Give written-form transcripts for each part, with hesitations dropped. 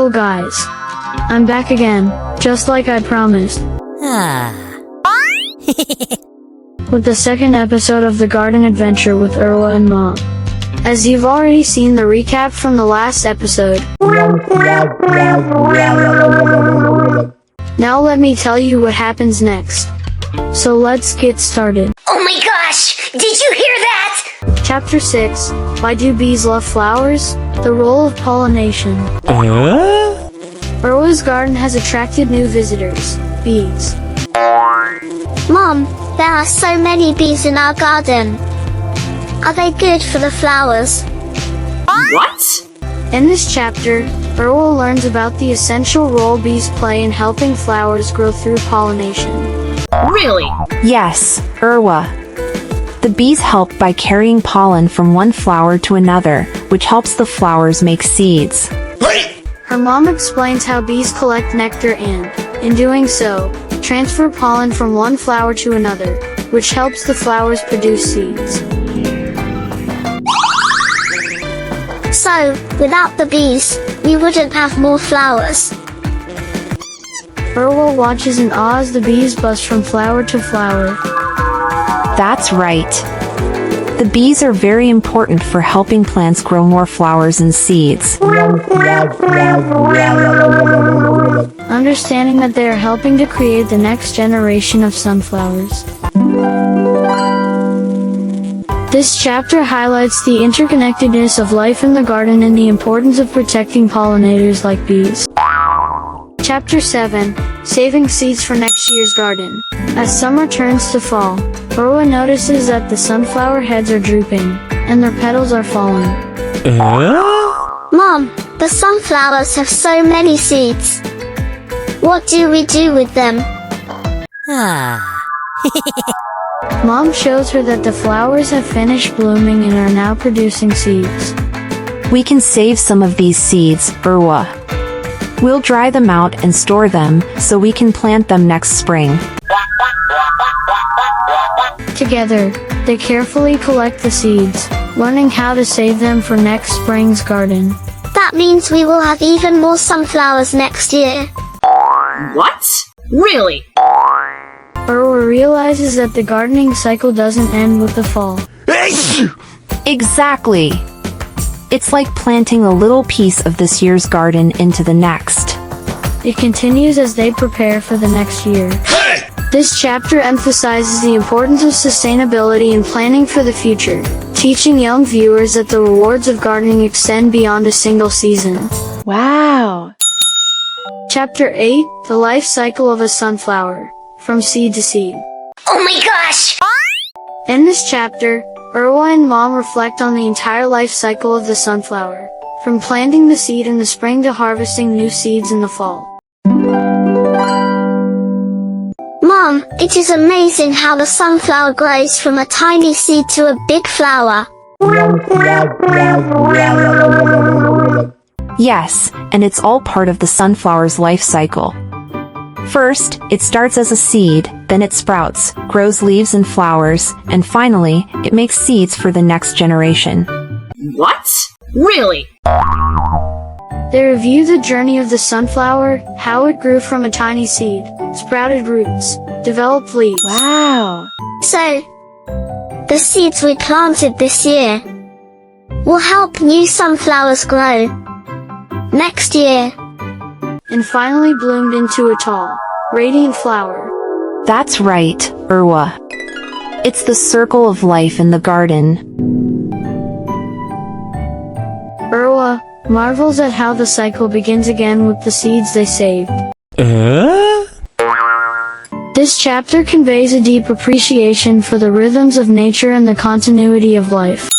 Hello guys. I'm back again, just like I promised. With the second episode of the garden adventure with Irwa and Mom. As you've already seen the recap from the last episode. Now let me tell you what happens next. So let's get started. Oh my gosh! Did you hear that? Chapter 6, Why Do Bees Love Flowers? The Role of Pollination. Irwa's garden has attracted new visitors, bees. Mom, there are so many bees in our garden. Are they good for the flowers? What? In this chapter, Irwa learns about the essential role bees play in helping flowers grow through pollination. Really? Yes, Irwa. The bees help by carrying pollen from one flower to another, which helps the flowers make seeds. Her mom explains how bees collect nectar and, in doing so, transfer pollen from one flower to another, which helps the flowers produce seeds. So, without the bees, we wouldn't have more flowers. Irwa watches in awe as the bees buzz from flower to flower. That's right. The bees are very important for helping plants grow more flowers and seeds. Understanding that they are helping to create the next generation of sunflowers. This chapter highlights the interconnectedness of life in the garden and the importance of protecting pollinators like bees. Chapter 7, Saving Seeds for Next Year's Garden. As summer turns to fall, Irwa notices that the sunflower heads are drooping, and their petals are falling. Mom, the sunflowers have so many seeds. What do we do with them? Mom shows her that the flowers have finished blooming and are now producing seeds. We can save some of these seeds, Irwa. We'll dry them out and store them so we can plant them next spring. Together, they carefully collect the seeds, learning how to save them for next spring's garden. That means we will have even more sunflowers next year. What? Really? Irwa realizes that the gardening cycle doesn't end with the fall. Exactly. It's like planting a little piece of this year's garden into the next. It continues as they prepare for the next year. This chapter emphasizes the importance of sustainability and planning for the future, teaching young viewers that the rewards of gardening extend beyond a single season. Wow. Chapter 8, The Life Cycle of a Sunflower, From Seed to Seed. Oh my gosh! In this chapter, Irwa and Mom reflect on the entire life cycle of the sunflower, from planting the seed in the spring to harvesting new seeds in the fall. Mom, it is amazing how the sunflower grows from a tiny seed to a big flower. Yes, and it's all part of the sunflower's life cycle. First, it starts as a seed, then it sprouts, grows leaves and flowers, and finally, it makes seeds for the next generation. What? Really? They review the journey of the sunflower, how it grew from a tiny seed, sprouted roots, developed leaves. Wow. So, the seeds we planted this year will help new sunflowers grow next year. And finally bloomed into a tall, radiant flower. That's right, Irwa. It's the circle of life in the garden. Irwa marvels at how the cycle begins again with the seeds they saved. This chapter conveys a deep appreciation for the rhythms of nature and the continuity of life.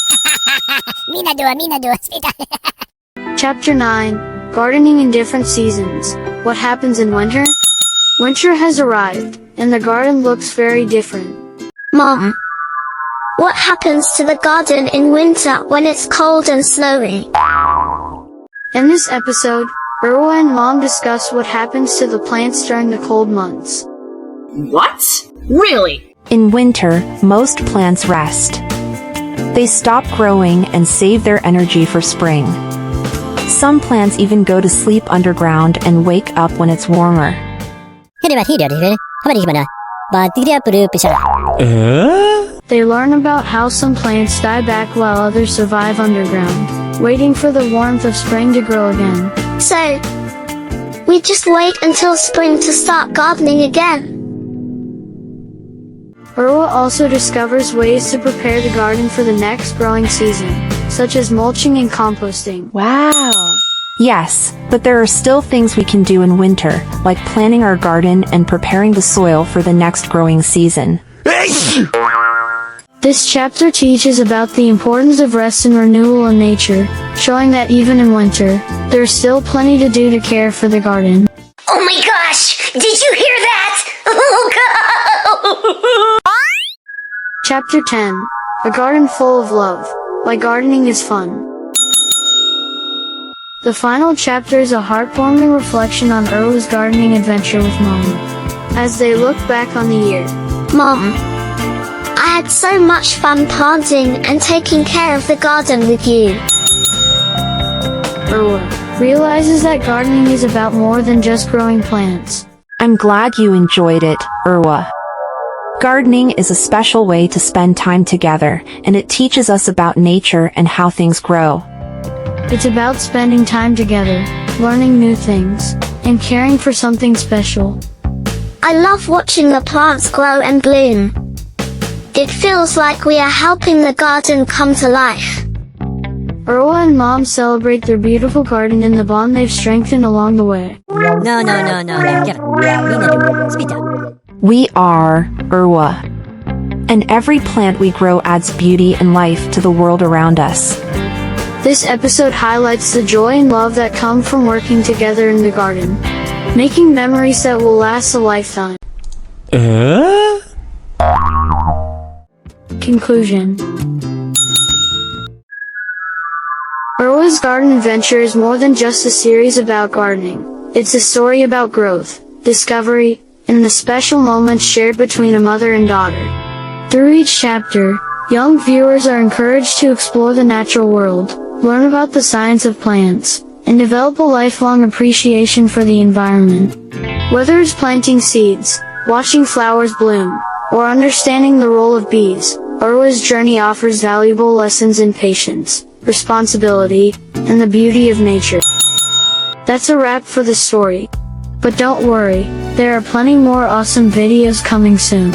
Chapter 9, Gardening in Different Seasons. What happens in winter? Winter has arrived, and the garden looks very different. Mom, what happens to the garden in winter when it's cold and snowy? In this episode, Irwa and Mom discuss what happens to the plants during the cold months. What? Really? In winter, most plants rest. They stop growing and save their energy for spring. Some plants even go to sleep underground and wake up when it's warmer. They learn about how some plants die back while others survive underground, waiting for the warmth of spring to grow again. So, we just wait until spring to start gardening again. Urwa also discovers ways to prepare the garden for the next growing season, such as mulching and composting. Wow! Yes, but there are still things we can do in winter, like planting our garden and preparing the soil for the next growing season. This chapter teaches about the importance of rest and renewal in nature, showing that even in winter, there's still plenty to do to care for the garden. Oh my gosh! Did you hear that? Oh god! Chapter 10. A Garden Full of Love. Why Gardening is Fun. The final chapter is a heartwarming reflection on Urwa's gardening adventure with Mom, as they look back on the year. Mom, I had so much fun planting and taking care of the garden with you. Urwa realizes that gardening is about more than just growing plants. I'm glad you enjoyed it, Urwa. Gardening is a special way to spend time together, and it teaches us about nature and how things grow. It's about spending time together, learning new things, and caring for something special. I love watching the plants grow and bloom. It feels like we are helping the garden come to life. Urwa and Mom celebrate their beautiful garden and the bond they've strengthened along the way. No. Speed down. We are Urwa. And every plant we grow adds beauty and life to the world around us. This episode highlights the joy and love that come from working together in the garden, making memories that will last a lifetime. Conclusion. Urwa's garden adventure is more than just a series about gardening. It's a story about growth, discovery, and the special moments shared between a mother and daughter. Through each chapter, young viewers are encouraged to explore the natural world, learn about the science of plants, and develop a lifelong appreciation for the environment. Whether it's planting seeds, watching flowers bloom, or understanding the role of bees, Urwa's journey offers valuable lessons in patience, responsibility, and the beauty of nature. That's a wrap for the story. But don't worry, there are plenty more awesome videos coming soon.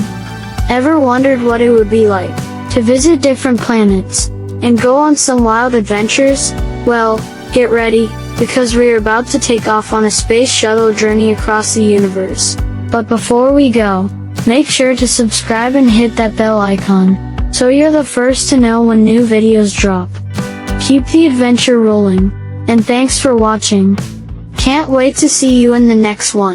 Ever wondered what it would be like to visit different planets and go on some wild adventures? Well, get ready, because we're about to take off on a space shuttle journey across the universe. But before we go, make sure to subscribe and hit that bell icon, so you're the first to know when new videos drop. Keep the adventure rolling, and thanks for watching. Can't wait to see you in the next one.